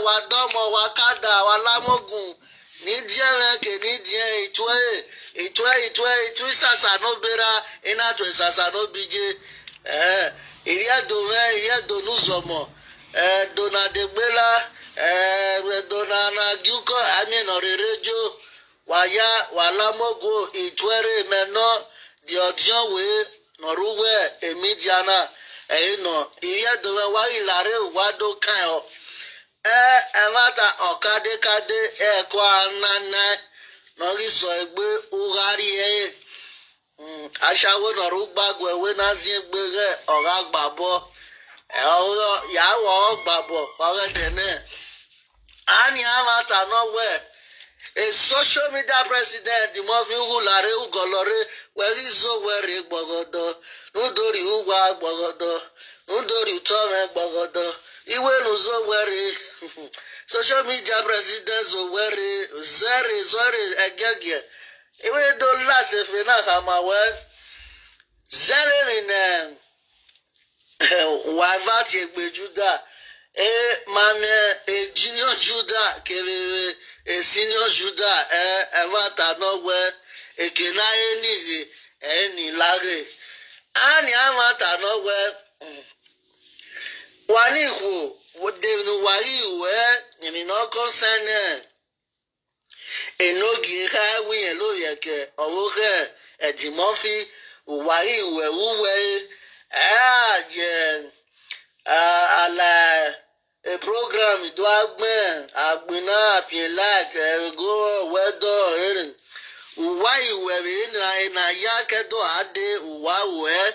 wa domo wa kada wa lamogun ni diere ke ni die itwe sasa no bera ina to sasa no bije iria do nuzomo dona degbela dona na guko ami no rerejo wa lamogo itwere meno di odion we no ruwe emidiana no iria do wa ilare wa do kan o emata okadekade eko anana nori so egbe ugari aṣawo nọrọ gbagbo ewe nazi egbere ọra gbabo ọrọ yàwọ gbabo ọrẹdẹnẹ ani amata nọwẹ a social media president mo fi hulare ugolore wẹri zo wẹri gbọgọdọ nítorí ugwa gbọgọdọ nítorí tọrẹ gbọgọdọ iwe nuzo wẹri social media president zo wẹri zẹri ẹgẹgẹ iwe do lase fe na kama we zere ne wa vati egbe juda mame junior juda kere senior juda vata no we ekena ni lare ani amata no we wani ho de no wari we ni no concern enogi ha wi lo yeke owo he edimofi wari we uwe je ala a program do agbina apin like go wedo erin wai we na ya kedo ade uwa we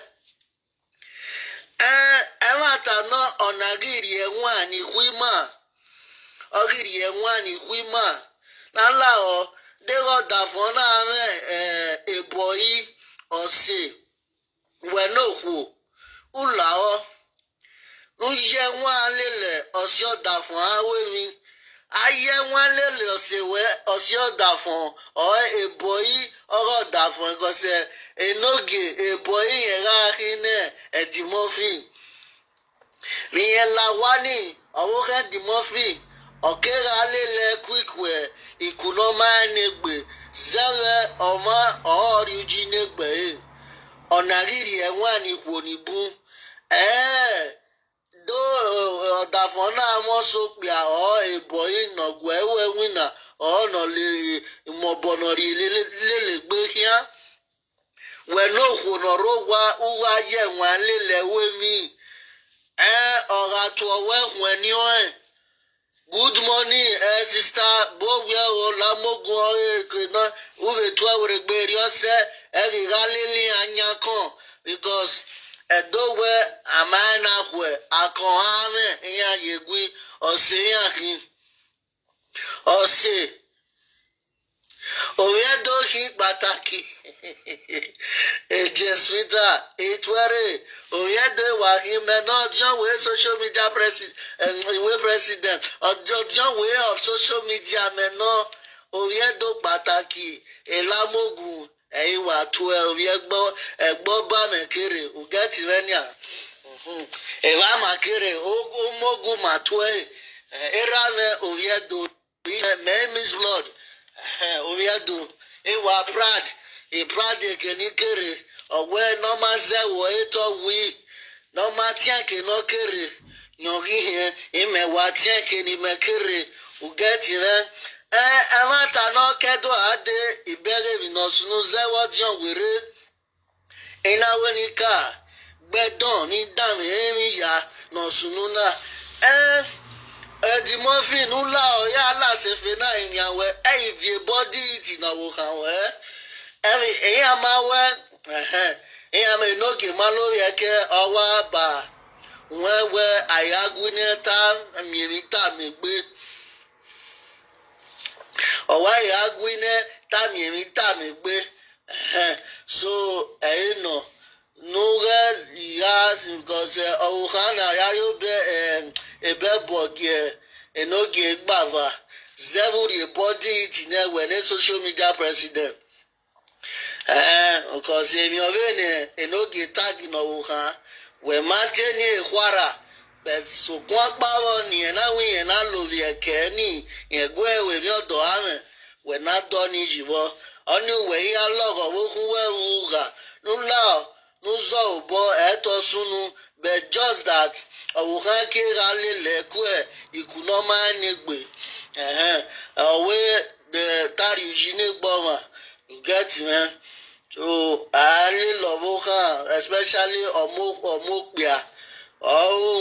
mata no onagiri enwa ni huima ogiri enwa ni huima nala o dego dafona eboyi ose we no hu ula o uye nwa lele ose odafon awewi aye nwa lele ose we ose odafon o eboyi oro dafon gose enoge eboyi yera hine edimofi la wani owo ke dimofi okera lele quickwe ikunoma negbe zere oma ori uji negbe onariri enwani kwonibu do odafona mo so pe o eboyi nogwe ewe wina o no le imobonori lele gbe kia we no kwonoro wa ye nwa lele we mi ora to we hwen ni good morning sister bogwe o lamogun ekena uwe to awre gbe ri ose eri galili anya kan because edowe amana kwe akon ame iya yegwi ose yakin ose oyedo hi pataki Jesmita itwere oyedo wa hime no John we social media president John way of social media me no oyedo pataki elamogun eyiwa 12 egbo ba mekere ugeti renia ewa makere omogun ma 12 erane oyedo me miss blood oyedo ewa prad prad kenikere owe no ma zewo eto wi no ma tianke no kere nyori he imewa tianke ni mekere ugeti re amata no kedo ade ibere mi no sunu zewo dion were ina wenika gbedon ni dami emi ya no sunu na edimofi nula o ya la sefe na imiawe evie body ti na wo kan we eyan ma we eyan me no ge ma lori eke owa ba wewe ayaguneta mirita megbe owa ayagunne tamirita megbe so no nuga ya because ohana ya yo be ebe bogie enoge gbava zevuri body it na we social media president because emi ovene enoge tag no ha we maintain ekwara but so kwa pawo ni na wi na lo vi keni yegwe we mi odo ame we na do ni jiwo oni we ya logo wo kun we uga nula nuzo obo eto sunu but just that awukan ke ga lele ku e ikuno ma negbe the tari jine gboma you get me so I love especially omokpia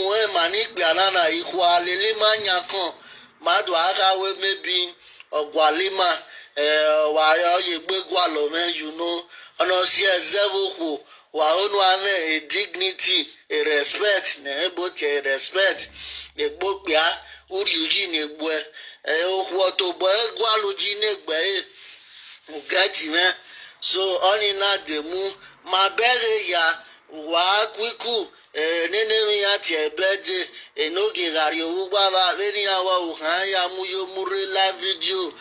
we manikpia na ikwa lele manya kan madu aka we maybe ogwalima wa yo yegbe gwalo men you know ono si ezevuku wa onu ame a dignity a respect na both a respect egbokpia uri uji na egbe okwu to boy gwalo ji na egbe you get me so only na demu ma bere ya wa kwiku nene ya ti ebede enoge gari owu baba beni awa ukan ya muyo mure live video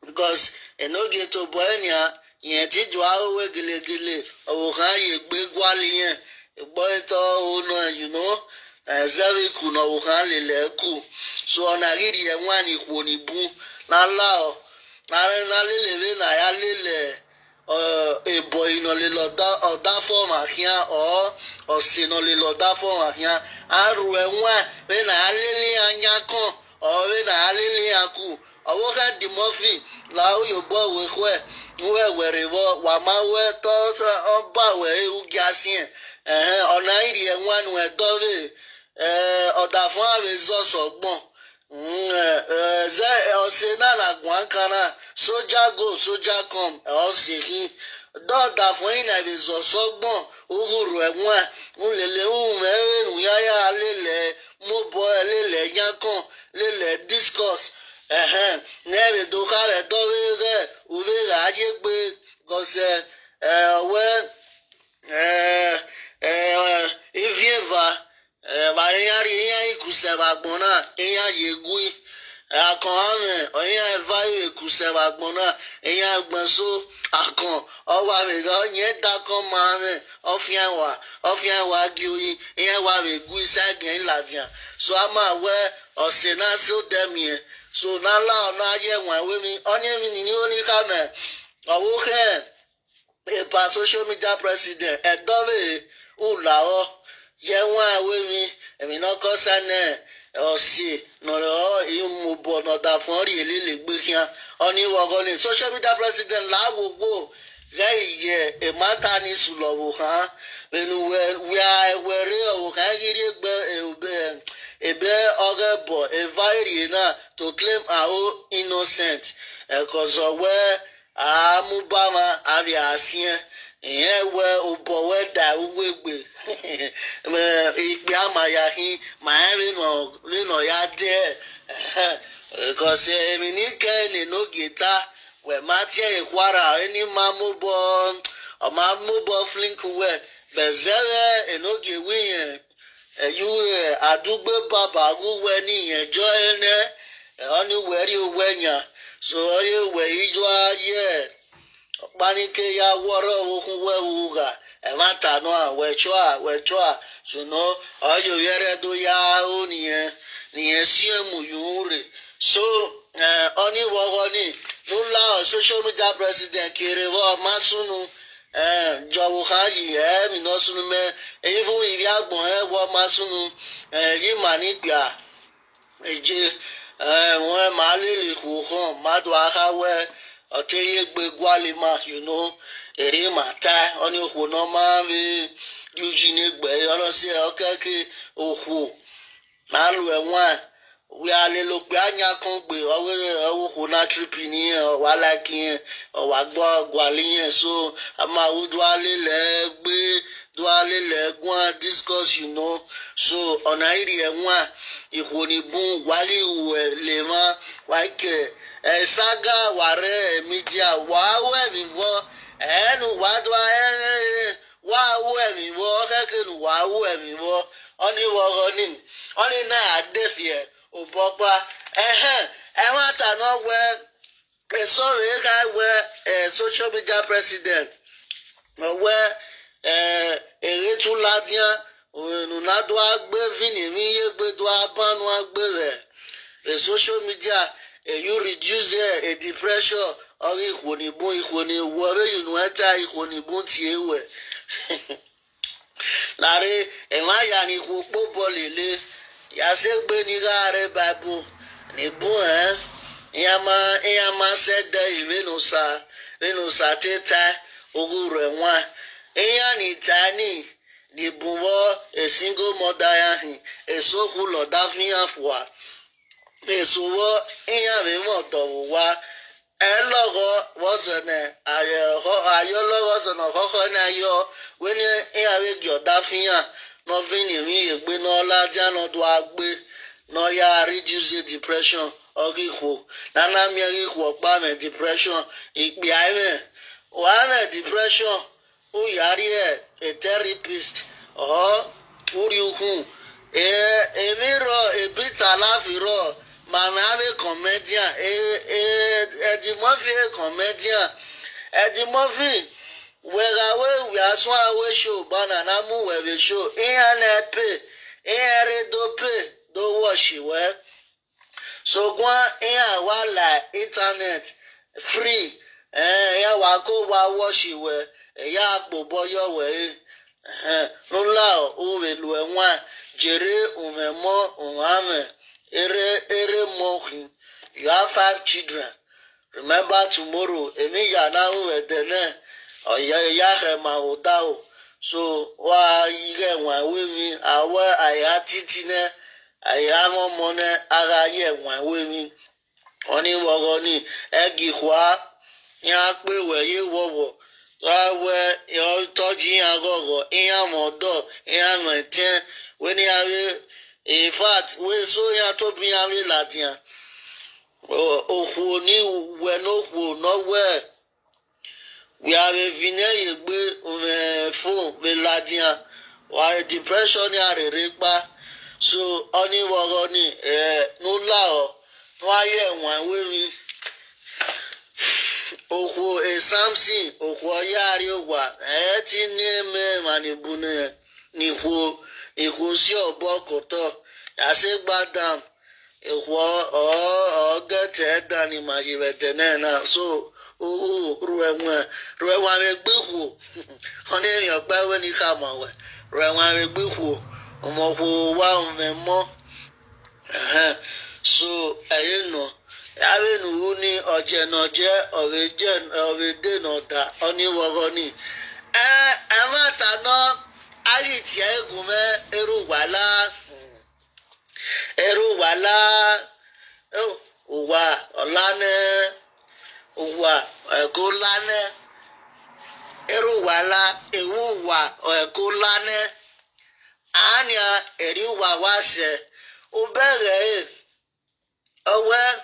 because enoge to boenia yen ti jo awe gelegele ukan ye gbe gwali yen egbo eto ono you know zeri ku no ukan lele ku so ona riri enwan ikwo ni bu na lao na lele na ya lele ebo ino le lo da form ahia o sino le lo da form ahia aru enwa be na lele anya kan o be na lele aku owo ka di mofi la o yo bo we kwe we were wo wa ma we to so ba we u gasin ona iri enwa nu e do we oda fun ave zo sogbon ọsẹ náà làgùn àkàrà sójà go sójà come ọsẹ yìí dọ́ọ̀dà fún yìí náà ìbẹ̀zọ̀ sọ́gbọ̀n òhùrù ẹ̀wọ̀n ńlẹ̀lẹ̀ mẹ́rin yáyà lélẹ̀ mọ́bọ̀ lélẹ̀ yankàn lélẹ̀ discourse nẹ́ẹ̀rẹ̀ dọ́kà rẹ̀ dọ́wé rẹ̀ òwe rẹ̀ ayé gbé gọ̀ọ́sẹ̀ ọ̀wẹ́ ìfìyẹ̀fà bàyẹ̀yàrí ìyá ìkùsẹ̀ bàgbọ́n náà ìyá yegui akàn àmì ìyá ẹ̀fáyò ìkùsẹ̀ bàgbọ́n náà ìyá gbọ̀nsó akàn ọwọ́ àwẹ̀rẹ̀ ọ̀yẹ́ dákàn máa rìn ọ̀fíà wà gíoyì ìyá wà rẹ̀ gui ságẹ̀ ńlàdìyà so a máa wẹ́ ọ̀sẹ̀ náà tí ó dẹ̀mí ẹ̀ so nálà ọ̀nà ayé ẹ̀wọ̀n ẹ̀wé mi ọ̀nyẹ́ mi ní oníkàmẹ̀ ọ̀wọ́ kẹ́ ẹ̀pà social media president ẹ̀dọ́rẹ̀ ùlàọ́ yẹwọn awe mi èmi náà kọ sánẹ ọsẹ nọrọ ìmùbọ nọdà fún ọrí èlélẹ gbẹkíá ọníwọgọ ní social media president làwògbò rẹ ìyẹ èmátà ní sùlọwò kan pẹ̀lú wẹrẹ ọwọ kan kiri ebe ọgẹ bọ evairi náà to claim our own innocent ẹkọzọwẹ àmúbámá àbí àṣìẹ ìyẹn wẹ òbọwẹ dà owó ègbè ìgbé àmàyàhín màá rìnà ya díẹ̀ kọsẹ èmi ní kẹ́hìnì n'oge ta wẹ̀ má tiẹ̀ ìkwara ẹni máa mú bọ́ flinkwe bẹ̀zẹ̀rẹ̀ ẹ̀nọ́gè wíyẹn ẹ̀yúwẹ̀ àdúgbò bàbá wúwẹ̀ níyẹn jọ ẹ̀nẹ́ ọ̀nìwẹ̀rí wẹ̀yàn sọ ọ̀yẹ̀ wẹ̀ ìjọ ayé panike ya wọ́rọ̀ okun wẹ̀wù gà ẹ̀ma tànú wẹ̀tsọ́ ṣùnà ọ̀yọ̀ yẹrẹ tó yá ó nìyẹn sí ẹ̀mú yòó rè so ọ̀nìwọ̀wọ̀ ni nula social media president kéré wọ́n má súnú jọ̀wọ́ kan yìí mi náà súnú mẹ́ èyí fún ìrí àgbọ̀n wọ́n má súnú yìí mà nígbà èjè wọ́n má lè kó hàn má dùn àkàwẹ́ ọtẹyẹ gbé gwalima èrè màtá ọní òkú náà máa ń rí yújí ní gbẹ ọlọsẹ ọkẹkẹ òkú máa lu ẹwọn wí alẹ ló pé ànyà kan gbé ọwọkù náà tìrìpì nìyẹn ọwọ aláàkì yẹn ọwọ àgbọ gwalẹ yẹn so àmàwò dùwálẹ lẹ gbé dùwálẹ lẹ gún discuss so ọ̀nà ìrì ẹwọn ìkòníbùn wálé ìwẹ̀ lè má wáìkẹ. Saga ware media wawe miwo enu wadwa wawe miwo kekenu wawe miwo oni wogoni oni na adefie obogba ehwa ta no we sorry ka we social media president we eretuladian nuna do agbe vini mi ye gbe do abanu agbe re social media you reduce a depression or ikhoni worry you no enter ikhoni bun ti ewe lare e ma ya ni ko popo lele ya se gbe ni ga re bible ni bun Iyama said that Venusa teta ogure nwa. Iya ni tani ni buwo a single mother yahi a so full of dafiya fwa. Esuwo iya be moto wa elogo wasane ayo wasane koko na yo when iya we gyo dafiya no vini mi egbe no laja no do agbe no ya reduce depression ogiko nana mi ogiko pa me depression ipi aye wa depression o yari a therapist or uri ukun emiro e bita lafiro manave comedian Eddie Murphy where we are swan show banana mu we show do wash well so go wala internet free ya wa ko wa wash well ya gbobo yo we no la o we lu enwa jere umemo uname ere mohin. You have 5 children. Remember tomorrow. Emi ya na hu edene. Ya ma odao. So wa ige wa we mi awe aya titine aya momone ara ye wa we mi. Oni wogo ni egi kwa ya pe we ye wowo. Wa we yo toji agogo iya modo iya meten we ni awe. In fact, we so ya to be a Latin. Oh, ni we no where we have a vinay phone with Latin. Why depression ya repa so only wagoni no lao why one way oh a Samson oh yari wa ti name manibune ni ho ikosi obo koto ase gbadam get dani majibete na so ruwenwa megbehu oni eyan gba we ni ka mo we ruwenwa megbehu omo ko wa memo so ayeno avenu ni ojenoje oveje no da oni wogoni amata no ayi ti egume eru wala uwa olane uwa egolane eru wala ewuwa egolane anya eriwa wase ubere owe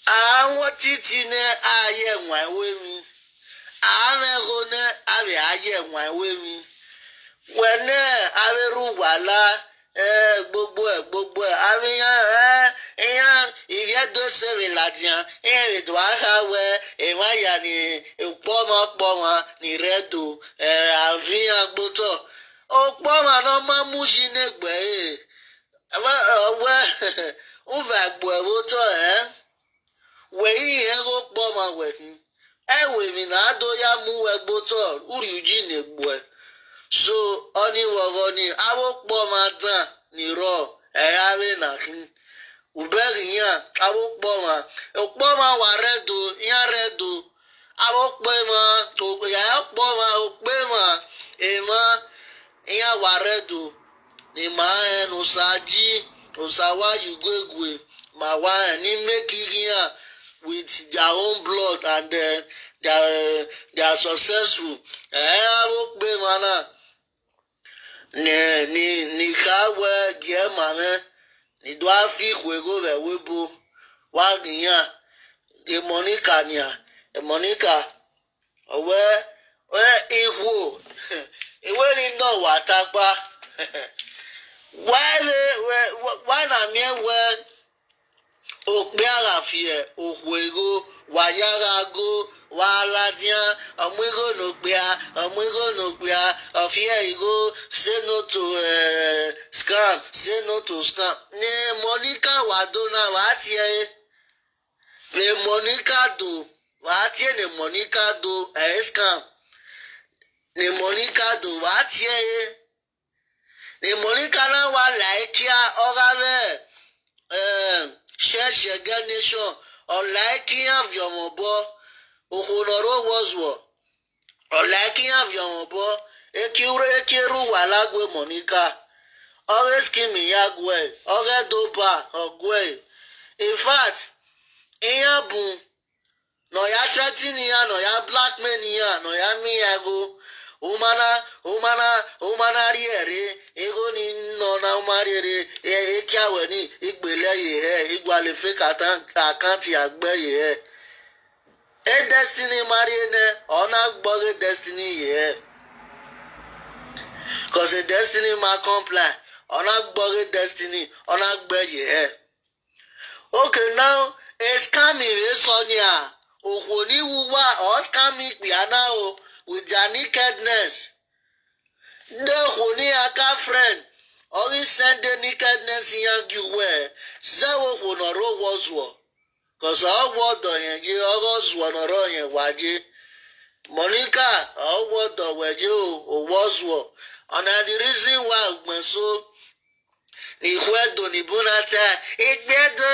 àwọn titi ne aye nwa wemi amego ne abi aye nwa wemi wene aberu wala gbogbo abiyan iviedo sere ladian do ahawe emaya ni pomo ni redo avian gboto opoma no mamuji negbe we uva gbo ewo to we ego pomo we ewe mi na do ya mu egbo to uri uji negbo so oni wogoni awo pomo tan ni ro eyawe na kin uberi yan awo pomo wa redo yan redo awo pomo to ya pomo opema ema yan wa redo ni ma enu saji osawa yugwegwe ma wa ni make yan with their own blood and they are successful awo pema na ni kawe gie mame ni do afi kwego be webo wa giyan e Monica owe ihu ewe ni no wa tagba why na me we okpe ara fi ohwego wayara go wala dia omugo no gbia of here you go say no to scam say no to scam ne Monica wadona watie le Monica do watie ne Monica do scam ne Monica do watie ne Monica na wa like ya ogave share nation ọ̀làkí àfìọ̀mọ̀bọ òkùnọ̀rọ̀ wọ́sùwọ̀ ọ̀làkí àfìọ̀mọ̀bọ ekiru wà lágwe Monica ọ̀rẹ́ skimi ya gwe ọ̀rẹ́ dopa ọ̀gwe in fact ìyẹn bùn nọ̀ya threatening ya nọ̀ya blackmail ya nọ̀ya miyago umana rí ẹ̀rí ego ni nọ̀nà umarere ekiawe ni ìgbèlẹ̀ yìí ẹ̀ ìgbàlẹ̀fẹ́ àkáǹtì àgbẹ̀ yìí ẹ̀ destiny mari ẹ̀ ọ̀nà gbọ́gẹ́ destiny yìí ẹ̀ cause destiny ma comply ọ̀nà gbọ́gẹ́ destiny ọ̀nà gbẹ̀ yìí ẹ̀ okay now a scammy rẹ̀ sọ ni à òkò ní wúwá ọ̀ scammy pìánà o with their nakedness. Ndị hụni aka friend ọrụ send the nakedness ya gị wee zewo hụ nọrọ ụgwọ zụọ kọsọ ọgwọ dọ ya gị ọgọ zụọ nọrọ ya gwaje Monica ọgwọ dọ weje ụgwọ zụọ ọna the reason why gbenso ihuedo nibunata igbedo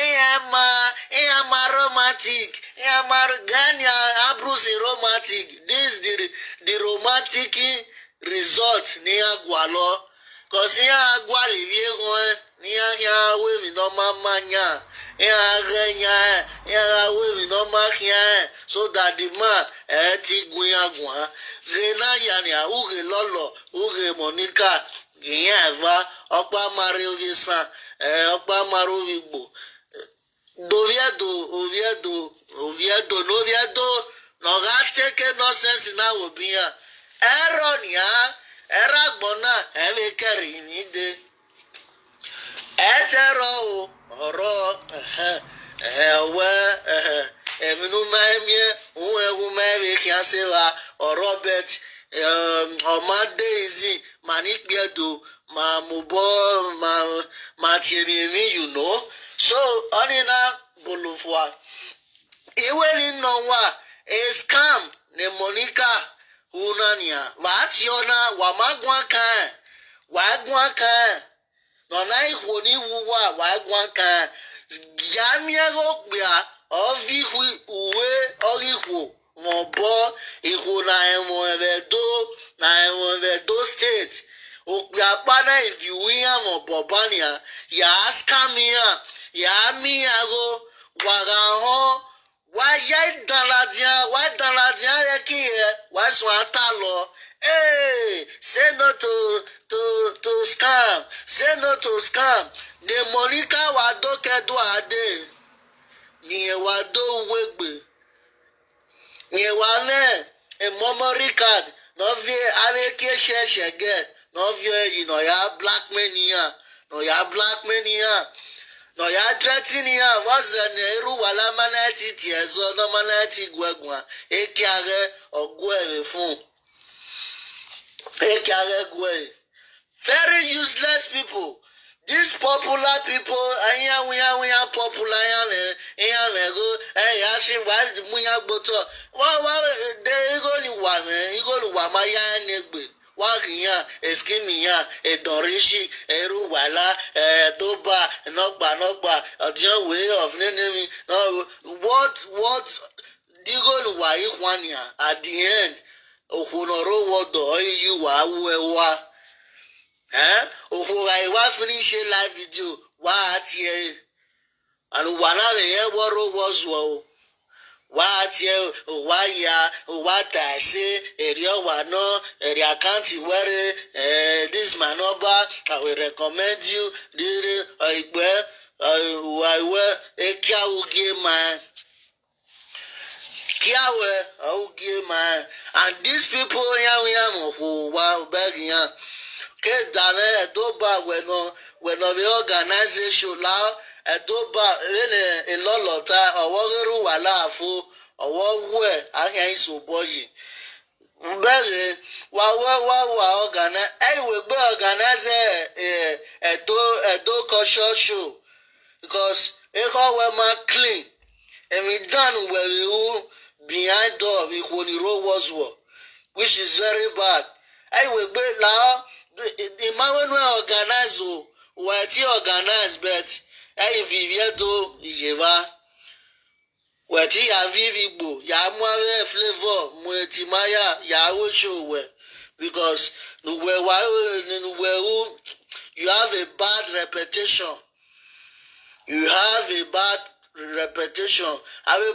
ihe ma romantic ihe ma gania abrusi romantic this the romantic result ni agwalo cause ya agwali vie gon ni ya we mi no manya ya ganya ya we mi no makia so that the man ti gun agwan gena ya ni uge lolo uge Monica giyan va ọpa mari ovi san ọpa mari ovi gbo noviedo nọga teke nọsensi na obi ya ẹrọ nìyà ẹrọ àgbọn náà ẹbí kẹrin mi dé ẹtẹrọ o ọ̀rọ̀ ẹwẹ ẹmínú mẹmíẹ òun ẹwù mẹrin kí a ṣe wa ọ̀rọ̀ bẹt ọmọdé ìzì mànígbẹdọ màmúbọ màtìrìmí you know so ọ̀nìyàn bolofua ìwé nínú wa a scam ní Monica unania wàátí ọ̀nà wàmágùn kan nọ̀nà ìhò ní wúwà wàágùn kan yàmíẹ́rọ gbìà ọ̀víhu uwe ọ̀ríhù wọ́n bọ́ ìhò na ẹ̀wọ̀n ẹ̀dó state òpè àpáná ìfìwé àwọn bọ̀bánìà yàá skámìà yàá míyàró wàrà hàn wá yá ìdánladìá rẹ kí ẹ wá sùn átà lọ say no to scam say no to scam ní Monica wà dókẹ́dọ́ àdé nìyẹn wà dó wégbè nìyẹn wà mẹ́ memory card nọ́ọ̀fì àrékè ṣẹ̀ṣẹ̀ gẹ̀ nọ́ọ̀fì ẹ̀yìn nọ̀yà blackmail nìyà nọ̀yà threatening ya wọ́sẹ̀ ní irú wà lámánẹ́tì tiẹ̀ zọ nọ́mánẹ́tì gbẹ̀gbọ̀n èkì ààrẹ ọ̀gbọ́ ẹ̀rẹ̀ fún èkì ààrẹ gbọ́ ẹ̀. Very useless people these popular people ẹ̀yà popular ẹ̀yà mẹ́gò ẹ̀yà ṣe wà múyà gbọ́tọ̀ wọ́n dé igolu wà má yá ẹni gbè. Wagiyan eskimiyan edonrishi eruwala toba nọgba ọdún way of name what digolu wa ikhwania at the end okunoro wodo oyu wa wewa okura iwa finish live video wa atie and wana be yen woro wozo wá tiẹ̀ wá ya wá tà sí èrè ọ̀wà náà èrè àkáǹtì wẹ́rẹ́ this my number I will recommend you dire ìgbẹ́ ìwẹ̀ kíáwùgé máa and these people yàwùyàwù kò wá bẹ́ẹ̀rì yàn kéèdàmẹ́ ẹ̀dọ́gba wẹ̀nà bí organization láwọ́ ẹ̀dọ́gba ẹ̀lẹ́ ìlọ́lọ́ta ọ̀wọ́rẹ́rù wà láàfo owo ahia iso boyi mbere wa organize we gbe organize edo culture show because we ma clean and we done where we behind door we only road was war which is very bad we gbe la the man we organize we ti organize but vivie do yeva weti ya vivi gbo ya mwe flavor mwe timaya ya ochowe because you have a bad reputation. You have a bad reputation. Have a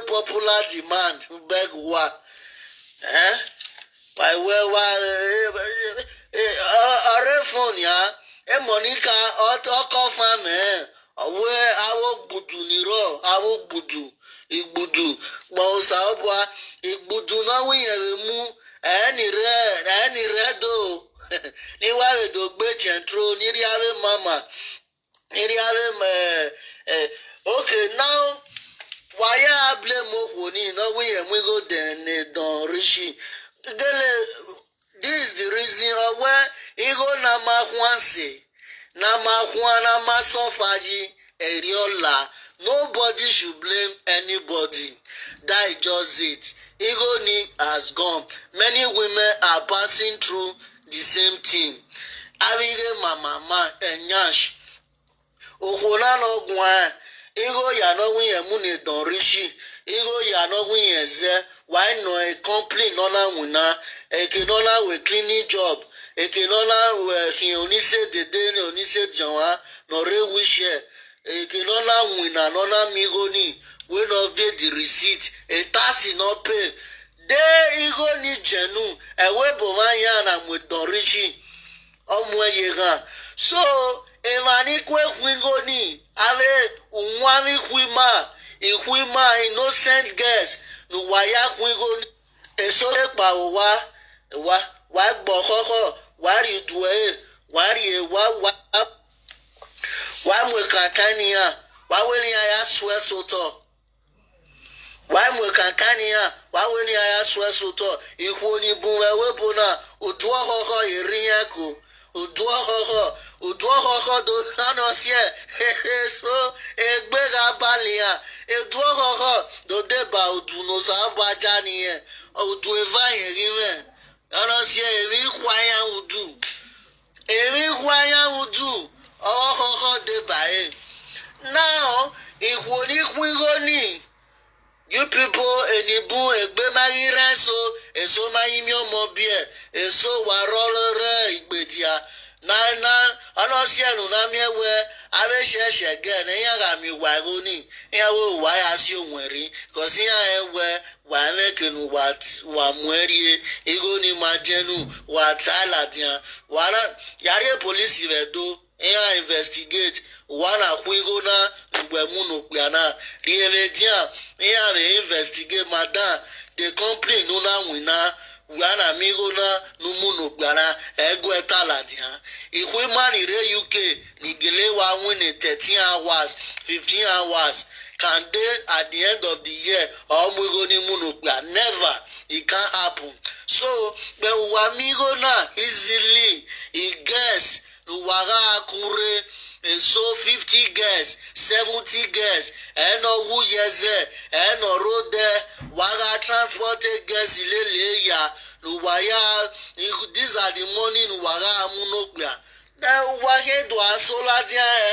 popular demand. Beg what? By where phone ya? Monica auto farm awo gbudu niro awo gbudu igbudu gbosa obwa igbudu na winyere mu eni redo ni ware do gbe centro ni riare mama ni riare okay now why I blame Okoni no we go then don rishi this is the reason why ego na mahwanse na masofaji eriola. Nobody should blame anybody. That is just it. Igoni has gone. Many women are passing through the same thing. Abige mama enyash. Okona no gwa. Igo ya no win emune don rishi. Igo ya no win eze. Why no a complaint nona wuna. Eke nona we cleaning job. Ekenola we onise dede onise janwa no re wishe ekenola wina nona migoni we no pay the receipt a tax no pay de igo ni jenu ewe bomanya na mwedorichi omwe yega so emani kwe kwingoni ave unwami kwima innocent girls no waya kwingoni eso epa wa gbo koko wari duwe wari wa mwe kankania wa weli ya swe soto wa mwe kankania wa weli ya swe soto ihu ni bunwe webo na otu koko iriyan ko otu koko do kano sie so egbega balia etu koko do deba otu no sa baja niye otu eva yin ọ̀nà sí èmi kwanya udu ọkọ̀ọ̀kọ̀ dé báyìí now ìwò ní kwingoni you people ènìbù ègbé máyì rẹ̀ èso máyì mi ọmọ bíẹ̀ èso wà rọ́lọ́rẹ́ ìgbèdìá náà ọ̀nà sí ẹnu náà mi ẹ̀wẹ̀ abẹ́ṣẹ̀ṣẹ̀ gẹ̀ ní yàrá mi wà rónì ìyàwó wáyà sí òun ẹ̀rí kò sí yàrá ẹ̀wẹ̀ wà lẹ́kẹ̀nu wà mú ẹ̀rí ego ni máa jẹ́nu wà tààlà díẹ̀ wà náà yàrá pólísì rẹ̀ dó ìyàrá investigate wà náà kú ego náà gbẹ̀mú nùpìà náà rí ẹ̀rẹ̀ díẹ̀ ìyàrá investigate madam the company nù náà wìn náà wàhálà mìíràn numu nùgbàrà ẹgbẹ́ tàlàdìá ìwé mánìrè UK nìgèlè wa win in 13 hours 15 hours can dey at the end of the year ọmọọgọ ní múnùgbà never it can happen so gbẹ̀wà mìíràn náà easily e guess nùwàrà akúrẹ́ èso 50 girls 70 girls ẹnà wúyẹsẹ ẹnà ròdẹ wàrà transported girls ilé ya nùwàyà these are the money nùwàrà amúnógbà wàhẹ́ dùn àsóládìá ẹ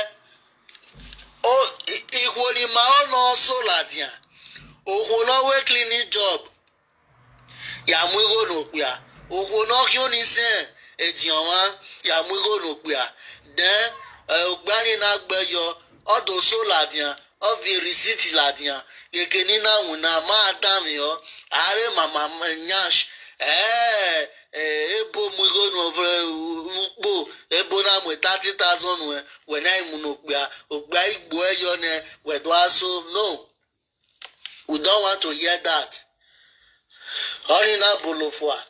ìwòlìmọ̀ ọ̀nà sóládìá òhùnà wé cleaning job yàmúgò nùgbà òhùnà kí ó ní sẹ́ẹ̀ èjìyàn wá yàmúgò nùgbà then ogbani na gbeyo odo so ladian ovi receipt ladian yekeni na wuna ma adam yo are mama nyash ebo mugo no ukpo ebo na mu 30,000 when I munokbia ogba igbo eyo ne wedo aso no we don't want to hear that only na bolofua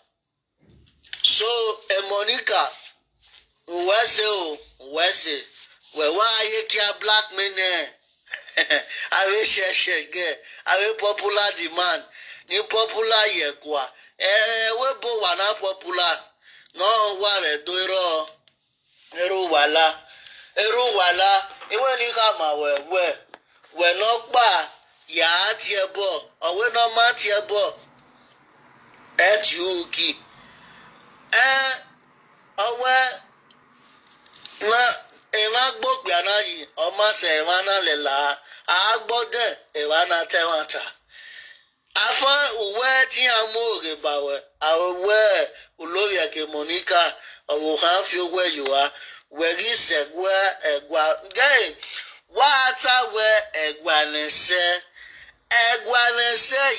so Monica wese why you care black men Ave shege, ave popular demand, ni popular ye kwa. Webo wana popular. No wa do eru wala. Iwe ni kama we no gba ya tie bo, owe no ma tie bo. Yuki. Owe na ema gbogbe anayi ọma se ema na lela agbode ema na tewata afa uwe ti amoge bawe awe olórí eke Monica owo kan fi owe yiwa we ri segwa egwa gay wa ta we egwa nse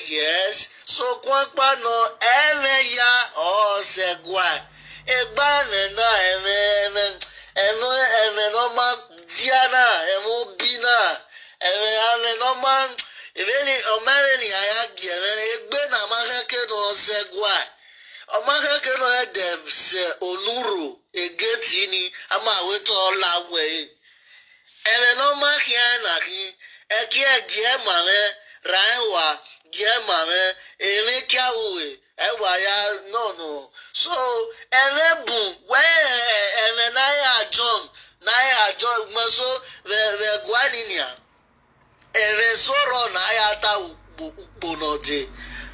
yes so kwapa no ya o segwa egba na eme no man diana emo bina eme no man really omeri ayagi egbe na makeke no segwa omakeke no dem se onuru egeti ni ama weto lawe eme no makia na ki ekie mame raiwa gie mame eme kiawe ewa ya no so eme bu we eme na ya John maso ve gwaninia eme soro na ya ta ukponode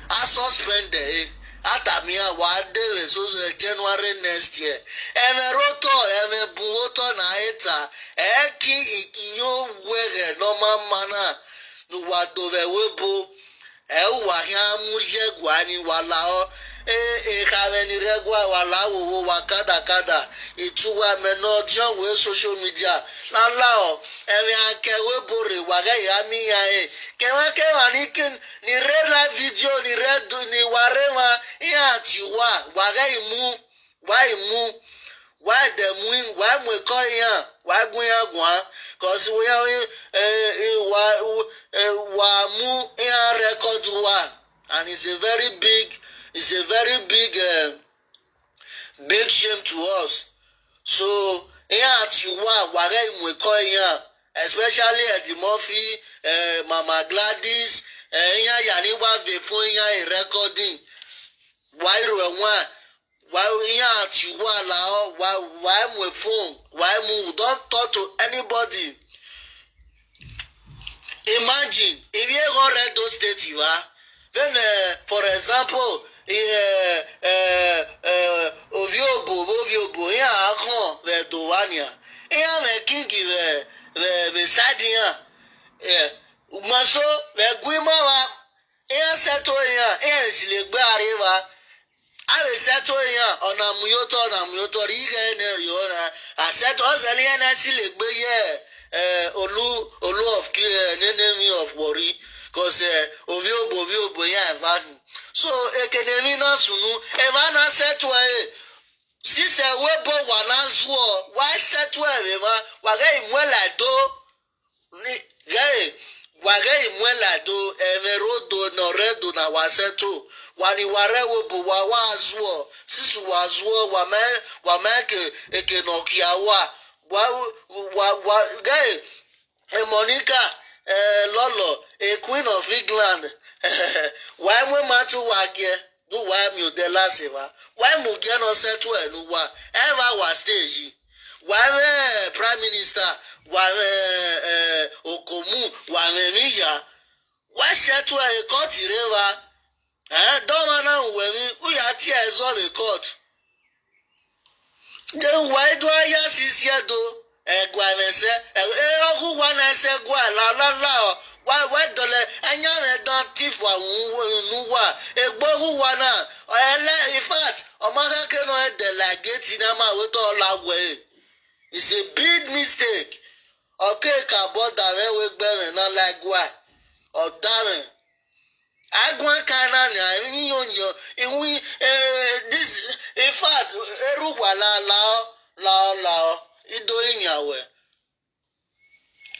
a suspended atamia wa de so January next year eme roto eme buoto na eta eki inyo wege normal mana no wa do ve webo wa ya muje gwani wala o kave ni regwa wala wo wakada ituwa meno jon we social media la o eme akewe bore waga ya mi ya kewa ni kin ni real live video ni red ni warewa ya ti waga imu wa de mu wa mu ko yan wa gun yan gwan cause we wa mu yan record wa and it's a very big big shame to us. So especially at the Murphy, Mama Gladys, Yaniwa Vefoya recording. Why my phone? Why don't talk to anybody? Imagine if you go read those states, you are. Then, for example, oviobo ya akon ve dowania ya me kingi ve sadia maso ve guima wa ya seto ya silegbe areva ave seto ya ona muyoto ri ge ne riona aseto oseli na silegbe ye olu of enemy of worry cause oviobo ya evan so ekenemi na sunu evana setwe sise webo wana zuo wa setwe ma wage imwela do ni gae wage imwela do emerodo no redo na waseto wani ware webo wa zuo sisu wa zuo wa make ekenokia wa gae Monica Lolo a queen of England why we matu wage do why mu de la seva why mu get no settle enu wa ever was stage why prime minister why Okomu why Miya why settle a court river don't know when we are tears of a court then why do I assist you do egwanese ogu wanese gwa la why dole anya me don tif wa nuwa egbogu wana ele in fact omaka ke no de la gate na ma we to la we it's a big mistake okay ka boda we gbe na like why odare agwa kana ni yonyo inwi this in fact eru wala la ido inyawe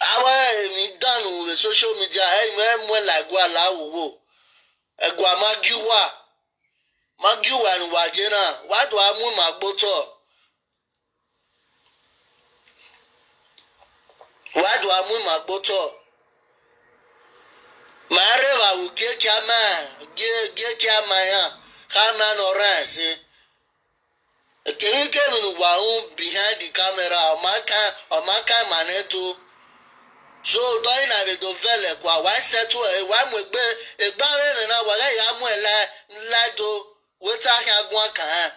awe mi danu the social media me lagwa lawo egwa magiwa ni wajena wadu amu magboto u ge kiama ya kana no ranse kemi no wa behind the camera o maka maneto so do ina be do vele kwa wa settle wa mo egba we na wa ya mu la do weta ha gwa kan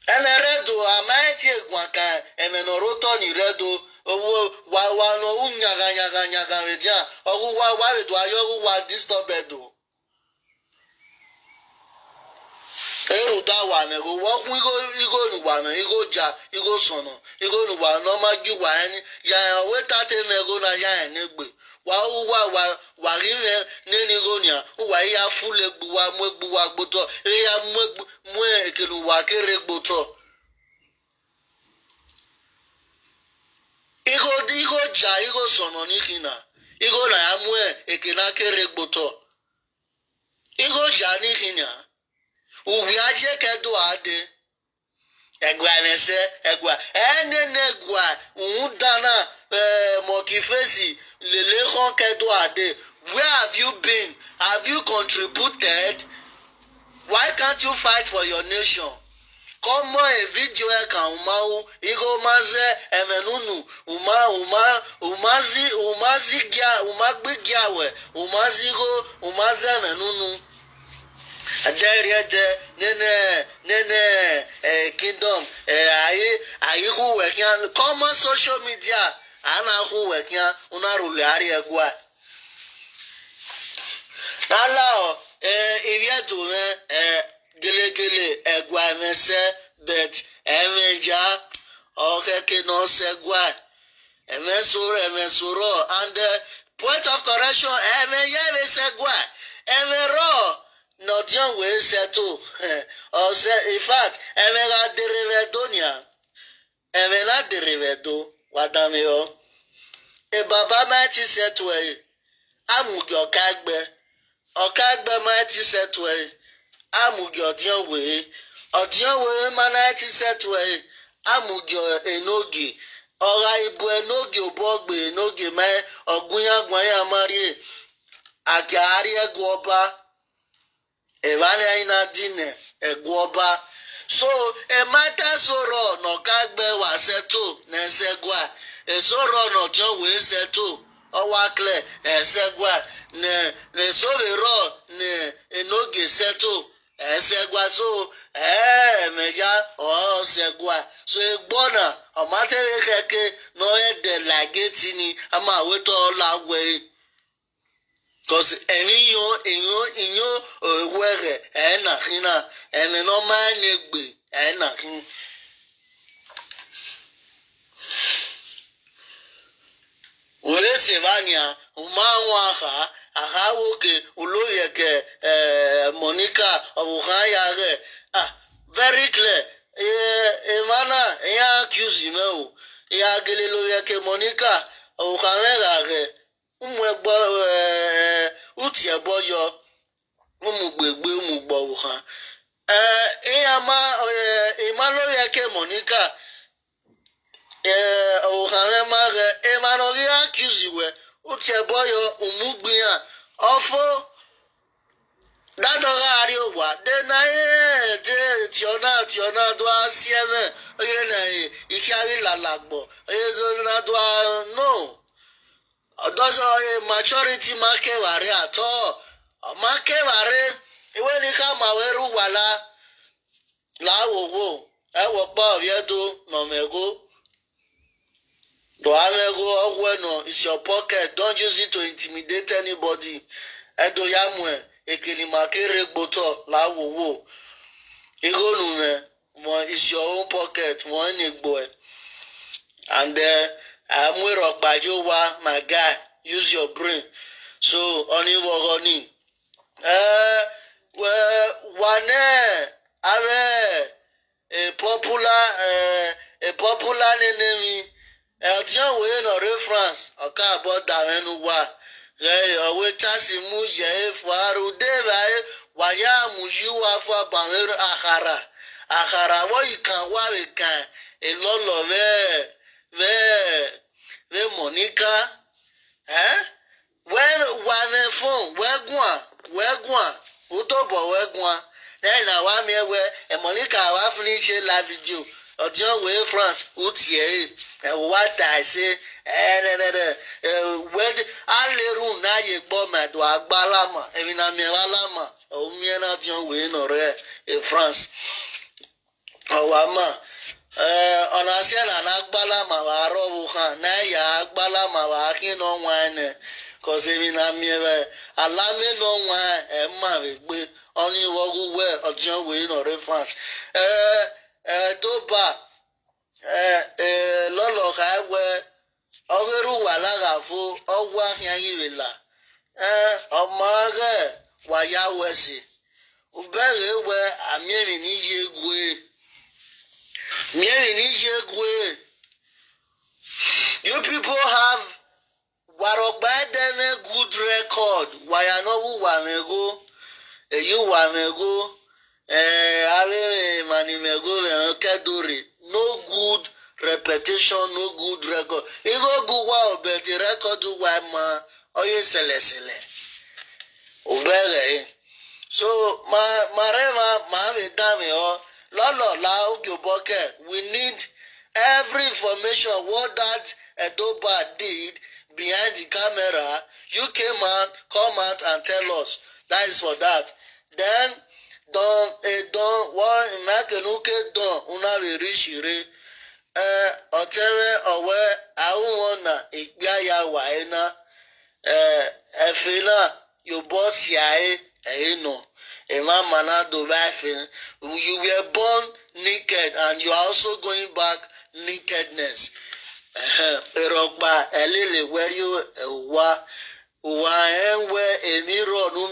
redo amaghị egwa ka emenọrụtọ ni redo owo wa no unyaga wedia ọgwụwa wa wedo ayo ọgwụwa disturbedo eruda wa me go wo igo nuwa me igo sono igo nuwa no ma gi wa ni ya weta te me go na ya negbe wa riwe ne ni go nia wa ya fule gbu wa gboto ya mu ekelu wa kere gboto igo sono ni hina igo na ya mu ekena kere gboto igo ja ni hina ubi aje kedo ade egwa mese egwa negwa undana mokifesi lele khon kedo ade. Where have you been? Have you contributed? Why can't you fight for your nation? Como e video ka umau igo maze emenunu umazi gya umagbigiawe umaze emenunu adere nene kingdom ayi hu wekian common social media ana hu wekian una rule ari egwa nala area do gelegele egwa mese bet emeja okeke no segwa emesoro and point of correction emeye segwa emero no John will settle or say in fact emela derivedonia emela derivedo wadamio e baba mighty settle amugi okagbe mighty settle amugi odion we mighty settle amugi enogi ora ibu enogi obogbe enogi me ogun ya mari agari egwoba evane ina dine egwoba so emata soro no kagbe wa seto na segwa esoro no jo we seto owakle esegwa ne sovero ne enoge seto esegwa so meja o segwa so egbona o matere keke no e de lageti ni ama weto lagwe cause inyo were na hina no man negbe na hin wole sevania umanwa aha woke uloye ke Monica obuhaya very clear emana ya accuse me o ya gelelo ye ke Monica obuhaya umegbo uti eboyo umugbegbe umugbo ha imalo yake Monica ohare mare emano ri accuse we uti eboyo umugbian ofo dadora ari owa de na de tiona do asieme oye na ikiari lalagbo oye do na do no does a maturity market ware at all market ware iwe ni ka maweru wala lawowo ewo pa yedo no mego do amego ogweno is your pocket. Don't use it to intimidate anybody edo yamwe ekeli makere gboto lawowo igonu me mo is your own pocket mo ni gbo and Amwero Bajowa, my guy, use your brain. So, only one a popular enemy. Elton we no reference. Okay, about that wa. We chasi mu ye faru deva. Waya mujiwa for banger ahara. What you can, what we can. A lot of ve Monica. When one phone, where Utobo, where then I want me where a Monica, I finish la video. Or John Way France, Utier, and what I say, well, I room now ye bomb at Balama, and in Amiralama, or Miana John Way, or France. Wama. Onasiana na Agbalama wa Rovuha, na ya Agbalama wa Akino wine, cause even Amive, Alame no wine, and Mavi, only Wogu wear or John Wayne or France. Doba, Lolo Highway, Ogeru Walagafu, Owa Yangivilla, Omaga, Wayawesi, Ubere where Amiri Niji. You people have Warobademe good record. Why I know who Wamego, you Wamego, Ave Manimego, Kaduri. No good reputation, no good record. You go wow, but the record do Wama, or you selesele. Obey. So, Marema, Mami Dami, Lolo Lao Gyoboke, we need every information what that Edoba did behind the camera. You come out and tell us. That is for that. Then what Makenuke don una we rishire otewe owe awona igaya waena efela your boss yae no. You were born naked and you are also going back nakedness. Erogba elele where you were a mirror no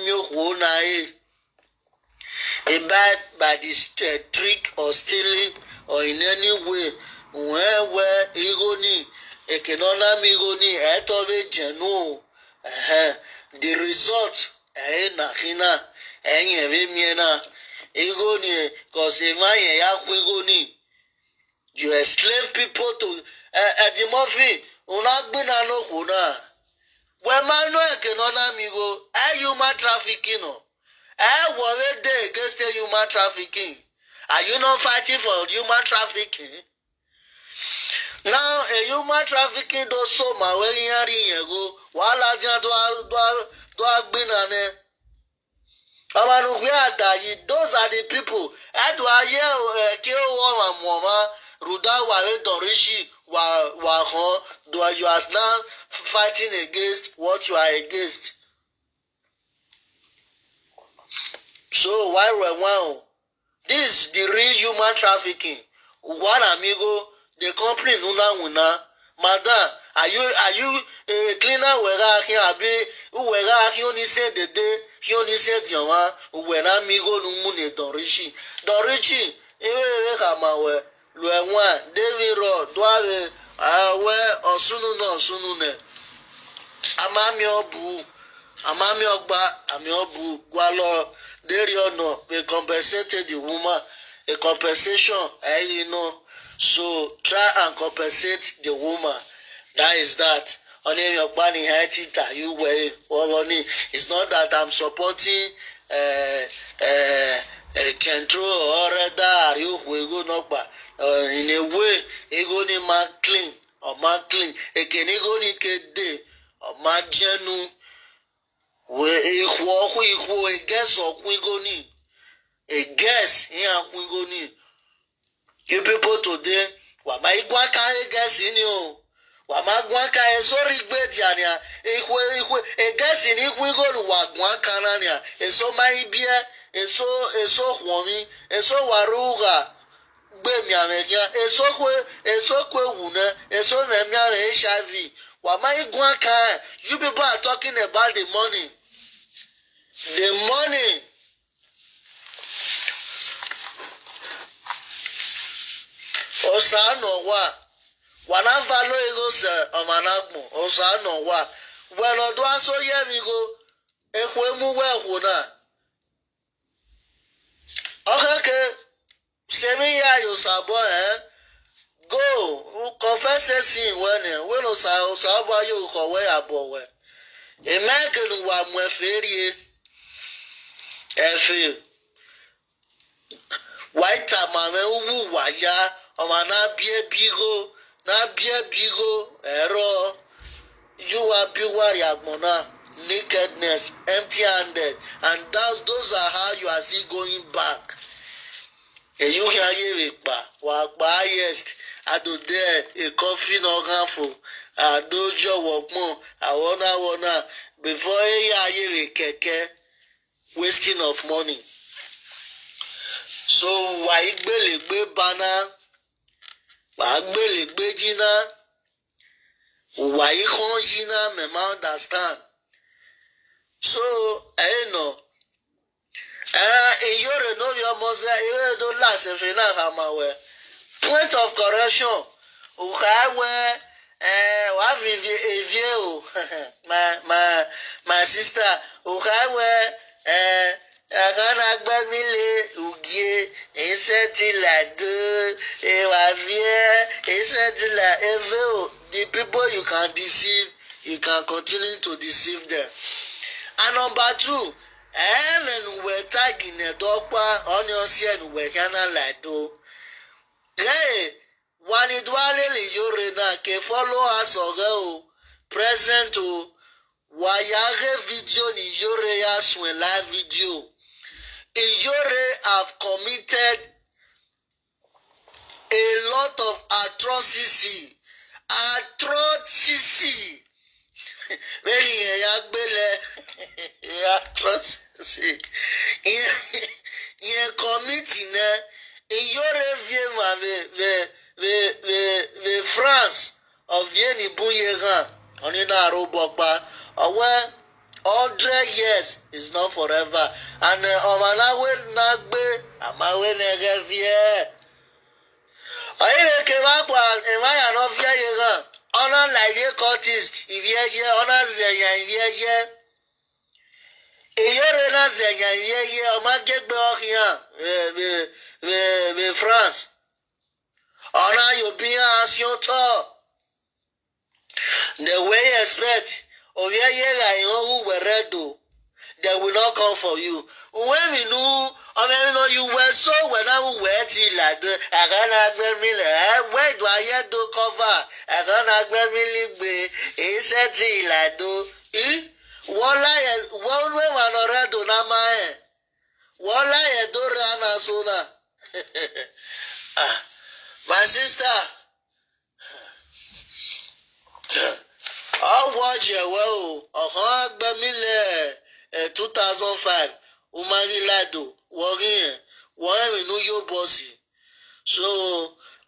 by this trick or stealing or in any way where igoni ekenona migoni etove genu the result hina enye be miena igoni cause emanye ya kwegoni you enslave people to Edimofi unagbina no kuna we manu ekenona migo human trafficking no worry day against the human trafficking. Are you not fighting for human trafficking? Now a human trafficking does so my way yari go while I do agbinane. Those are the people. I do I hear kill one mama Ruda Wale Dorishi Waho do you are now fighting against what you are against. So why wow? This is the real human trafficking. One amigo, the company nuna. Madam, are you a cleaner wera here abi wera he only said the day he only said Jama when amigo numune Dorichi ewe kama we luenwa David Ro dwale we osunu amami ogba ami obu gwalo no, we compensated the woman, a compensation, so try and compensate the woman. That is that. Only your body tita, you way or only. It's not that I'm supporting control or that you will go no back. In a way, you go ni man clean or man clean. A can go ni kede or man genu. A guess or quingoni. A guess here quingoni. You people today, what my guaca guess in you. What my guaca is sorry, Betiania. A guess in Equigo, what guacanania. A so my beer, a so woman, a so waruga. Bemiamedia, a so wuna, a so memia HIV. What my guaca, you people are talking about the money. The money. Osano wa. Wana valo ego se omanagmo. Osano wa. When odwa so yemigo. Ekwemu we na. Okay. Semi ya yosabo go confess sin when no sa ba yo ko we abo we e make no wa mo ferie efe white mama wu wa ya o ma na bie bigo ero you are beware agbona nakedness empty-handed, and those are how you are still going back. And you hear ye wa highest ado there a coffee no ganfo dojo work I wanna before ye keke wasting of money. So why gbele bana wa gbele jina why kon jina me ma understand. So know you know your mother you do last if you have point of correction my sister the people you can deceive, you can continue to deceive them. And number 2, when we're tagging a dogpa on your sien, we cannot like do. Hey, one it wale yorena ke follow us or go present to wayage video ni yore ya swen live video. Yore have committed a lot of atrocity. Really, atrocity. In committee na your review the France of Vieni Buyega on in a robot aware 100 years is not forever, and Omalawe Nagbe Amawe Negavie. I came up and I am not here. Honor like a cultist, if ye honor Zaya, Yorena Zaya, Market Belgium, France. Honor you be as your talk. The way you expect, of ye who were ready, they will not come for you. When we knew, you were so when I were till like the where do I yet do cover? I can't really he said till like do one way one already do not mind. One lie do run sooner. My sister, I'll watch you well. 2005. Umari Lado, Warrior, wherever New York bossy. So,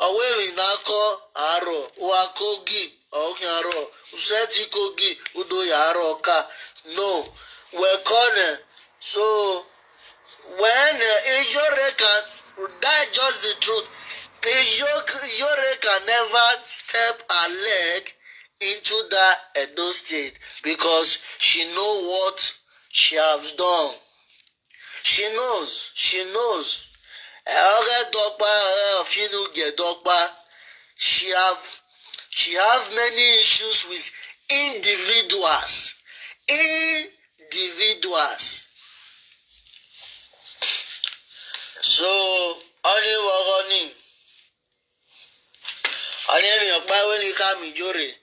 away in Nako, Aro, Wakogi, Okaro, Useti Kogi, Udo Yaro Ka. No, we're corner. So, when Ejore can, that's just the truth. Ejore can never step a leg into that Edo state because she know what she has done. She knows. She have many issues with individuals. So only when you come in Jore.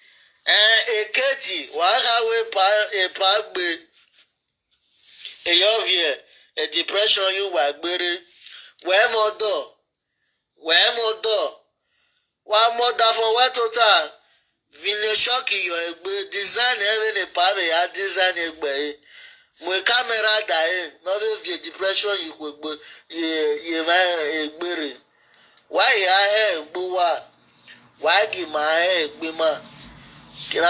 Eketi wagawe a pagbe a yovie a depression you were buried. Where more door? One more door for what total? Vile shocky your design having a pave ya design a bay. My camera die, not if depression you could you bury. Why I have Bua? Why give my head bima? Can I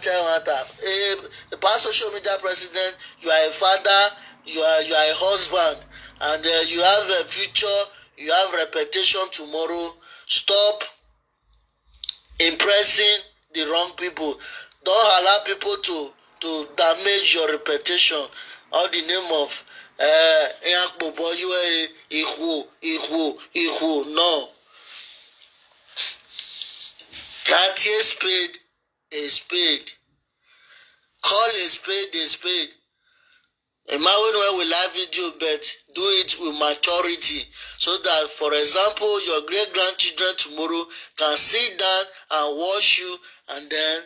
tell that? A social media president, you are a father, you are a husband, and you have a future, you have reputation tomorrow. Stop impressing the wrong people. Don't allow people to damage your reputation on the name of no. Not a spade, a spade. Call a spade, a spade. A man will live video, but do it with maturity, so that, for example, your great grandchildren tomorrow can sit down and watch you, and then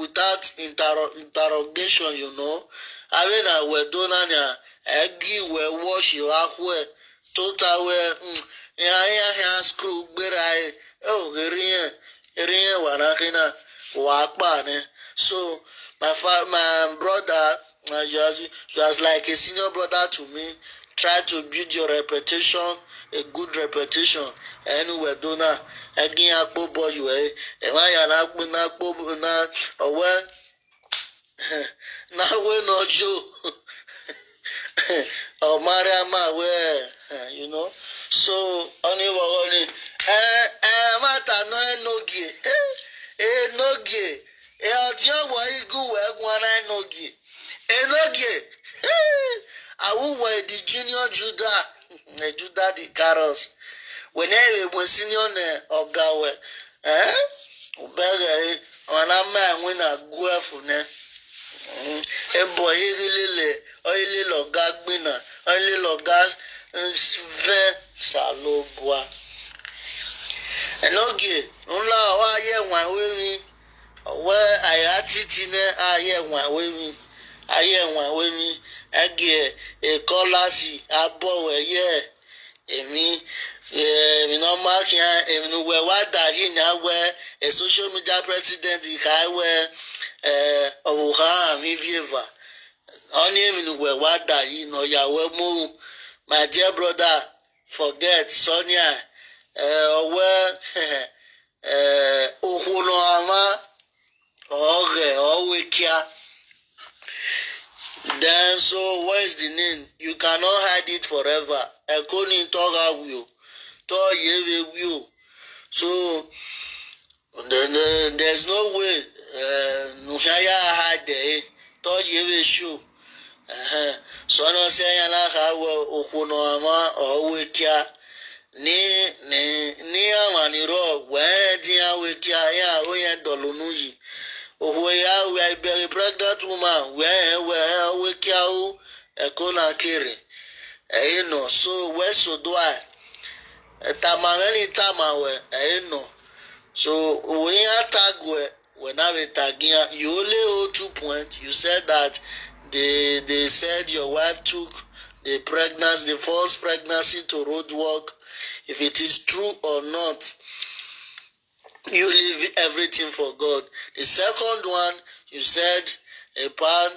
without interrogation, you know. I mean, we don't know. Give we watch you halfway. Total we screw berai. Oh, area wanakina wakbane. So my brother. You as like a senior brother to me. Try to build your reputation, a good reputation. Anyway, do not again akpo boy you am I na or now we no Joe or Mariama where you know. So only mata no nogi nogi adio wa igu we gwana nogi enogie awuwe the junior Judah Judah the carols whenever senior ne ogawe ubere ona ma wina guefu ne ebo ilile oile gagbina oile gas ve salobua enogie nla wa ye wan we we ayatiti ne aye wan we aye wan we ege e kolasi abo ye emi no mark yan emi no we wa dari na we a social media president ka we oha mi vieva oni emi no we wa dari no yawe mu my dear brother forget Sonia we ohuno ama oge owekia. Then so what is the name? You cannot hide it forever. According to God will, to Yahweh will. So there's no way Nuhaya hide there. To Yahweh show. So no say yana hawa okuno ama owekia ni amaniro we dia wekia ya oye dolunuji. Ohuya we are very pregnant woman where we kill a corner carry. You know, so where so do I? A tamangani tamawe, know. So when you tag when I tagging, you only hold 2 points. You said that they said your wife took the pregnancy, the false pregnancy to road work. If it is true or not, you leave everything for God. The second one, you said a man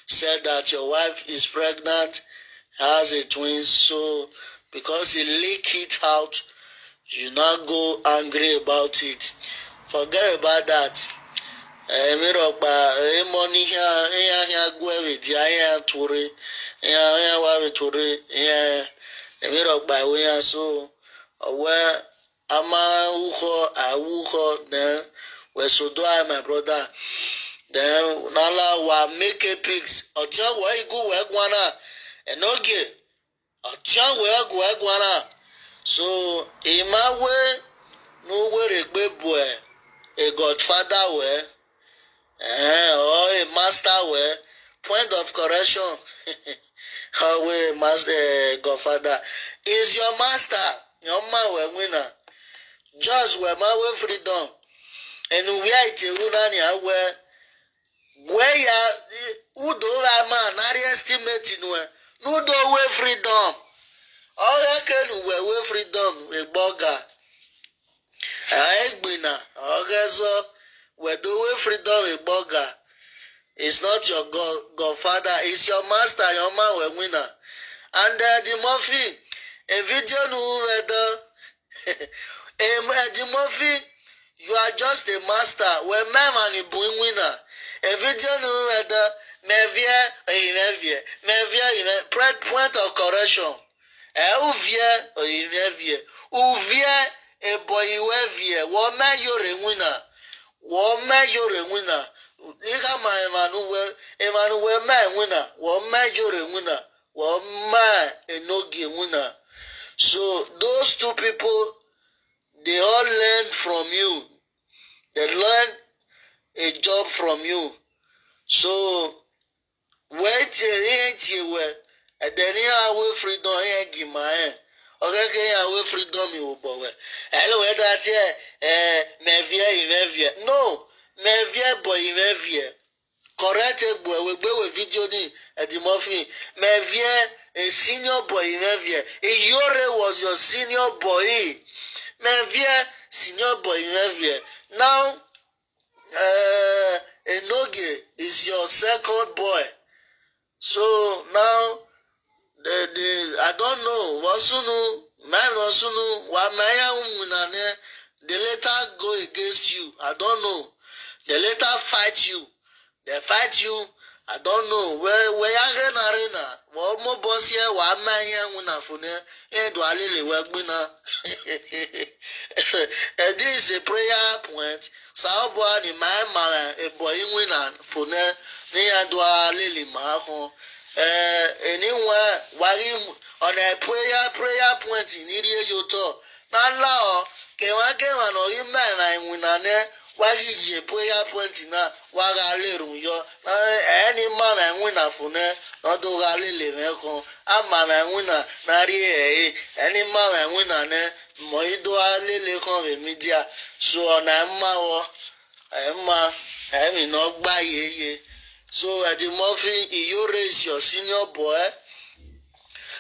said that your wife is pregnant, has a twin, so because he leaked it out, you not go angry about it. Forget about that. Money here go with the Tory, so where ama uho then we so do I my brother then nala wa make a pics otia wa igu we gwana enoge otia we go gwana so imawe no we regbe boy a godfather we or a master we point of correction how we master godfather is your master your man we winner. Just where my freedom and we are it where ya udo man not estimating where no do way freedom all I can we freedom a burger I gbina okay so we do way freedom a burger. It's not your godfather, it's your master, your man we winner. And the Murphy a video no weather Eddie Murphy, you are just a master. When my man is winner, a video no whether mevia, point of correction. Uvia a boy one man you're a winner. One man you're a winner. Nika my Emmanuel man winner. One man you're a winner. One man a no game winner. So those two people they all learn from you. They learn a job from you. So wait till and then you freedom give my okay, I freedom you boy. Hello, that mevia. No, mevia boy mevia. Correct boy, we go with video at the muffin. Mevia a senior boy mevia. Yore was your senior boy. Mevia senior boy mevia. Now Enoge is your second boy. So now I don't know. Wasunu, man wasunu, wamaya umunane. They later go against you. I don't know. They later fight you. They fight you. I don't know. Where arena. Mo boss here. Wamaya unafune. Edo alile wegbina. This is a prayer point. Saobo ni my a boy winner for ne adwa lili mahon. Anyone wari on a prayer point in idiot you talk. Not law, kewa no imana winane wari a prayer point na waga leru yo. Any man and winner for ne, not do lili meko. A man and winner, nari any man and winner ne, moido lili con media. So on Emma, I not buy ye. So at the muffin, you raise your senior boy.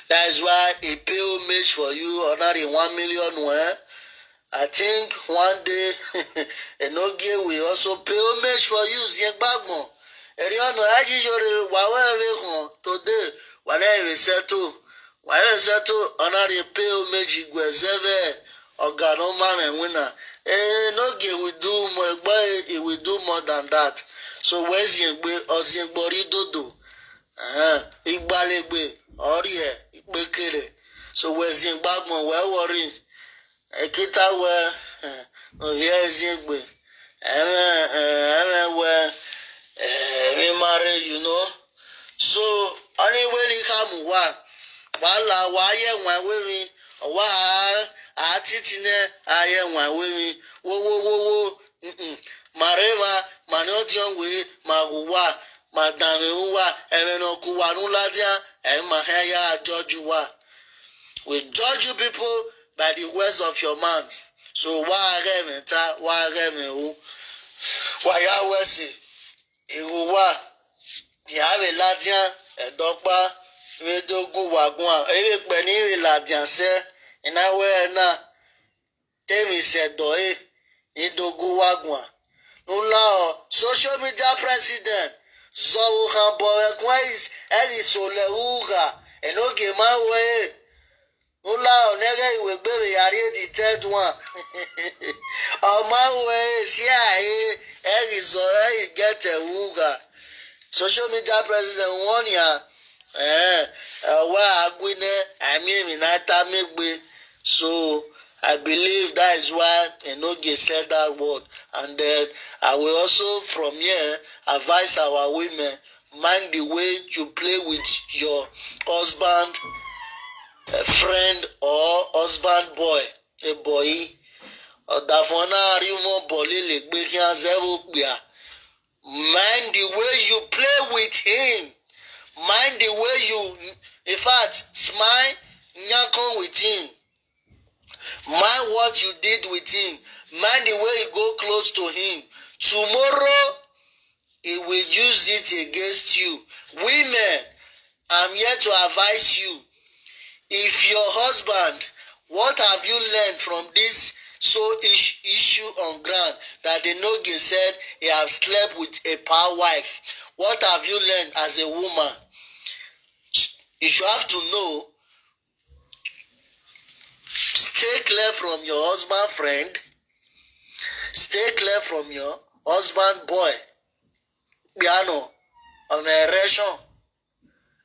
That is why he pay homage for you another 1 million where. I think one day Enoge will also pay homage for you, Zimbabwe. Eriano Aji Yore Wawe today, whatever settle. Whatever settle another pay homage Gwezeve or Ganoma and winner. Enoge will do more, but it will do more than that. So where's Zimbori Dodo? Igbalegbe, Orie, Ikbekere. So where's Zimbabwe? Where worry? Ekita where? Oh, here is Zimbabwe. Where we marry, you know. So anyway, come one. Wala waye one with me. Wa atitine aye one with me. Wo. Mareva manodion we maguwa madame uwa emeno kuwa nuladia emahaya judge wa. We judge you people by the words of your mouth. So wa reme u wa ya wesi iruwa yawe ladia edokpa wedogu wagun ere pe ni ladian se inawe na temi se doe idogu wagun. Nula social media president Zowu Hamboe Kwais Elisole Uga Enoge Mawe Nula Onege Iwegbere Yari the third one. Mawe CIA Elisole get a Uga. Social media president 1 year. Wa Agwine Minata Megbe. So I believe that is why Enoge said that word. And then I will also from here advise our women, mind the way you play with your husband, a friend or husband boy, a boy. Mind the way you play with him. Mind the way you, in fact, smile, nyakon with him. Mind what you did with him. Mind the way you go close to him. Tomorrow, he will use it against you. Women, I'm here to advise you. If your husband, what have you learned from this issue on ground that the Noge said he has slept with a power wife? What have you learned as a woman? You should have to know. Stay clear from your husband friend. Stay clear from your husband boy. Piano. On erection.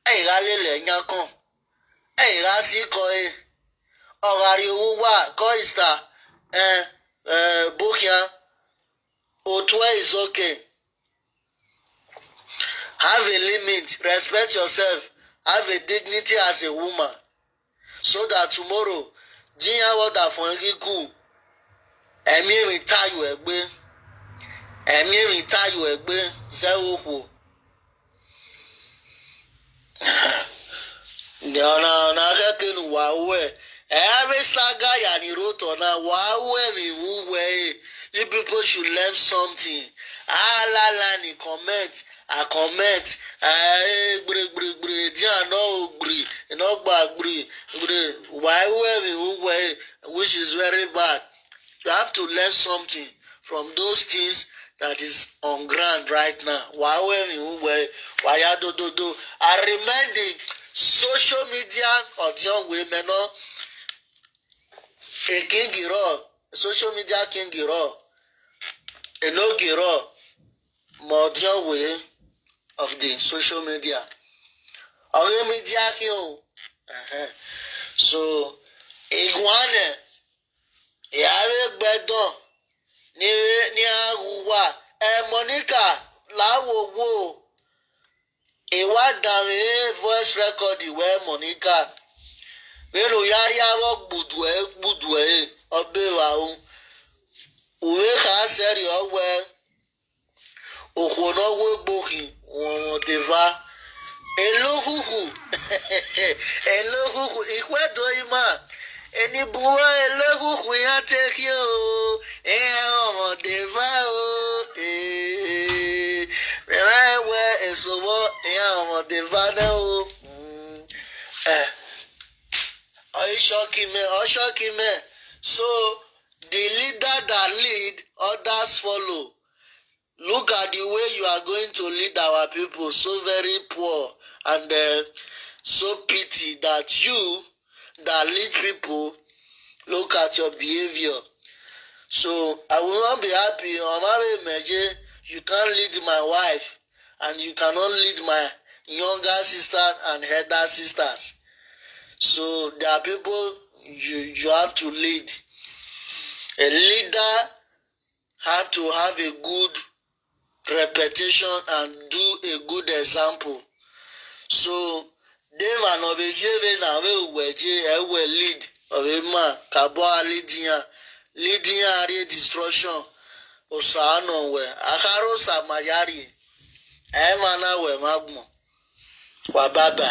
Hey, Galile Nyakon. Hey, Rasi Koi. Ogari Uwa, Koista. Bukia. Otwe is okay. Have a limit. Respect yourself. Have a dignity as a woman. So that tomorrow, Jinya water for Ngiku. Emi mi tayo egbe. Emi mi tayo egbe. Zewo. Na hekenu wawe. Every saga yani roto na wawe mi uwe. You people should learn something. La ni comment. I comment. Which is very bad. You have to learn something from those things that is on ground right now. I remind the social media audience women a king giro, social media king giro, a no giro, more way of the social media. Our media kill. So, iguane, yare bedon, ni aguwa, Monica, lawo wo. Ewa dame voice record iwe Monica. Belo yari awo gbudue obe wa o. Uwe ka seri owe. Okwono we gboki won deva. Elohuhu. Elohuhu ikwe do ima. Eni buwa elohuhu ya take you. Omo deva o. Rewe esowo ya omo deva na o. Oshokime. So the leader that lead, others follow. Look at the way you are going to lead our people, so very poor and so pity that you that lead people, look at your behavior. So I will not be happy. You can't lead my wife and you cannot lead my younger sister and elder sisters. So there are people you have to lead. A leader have to have a good reputation and do a good example. So they man of a na we lead of a man kabo leading a destruction osano we akaro samayari emana we magmo wa baba.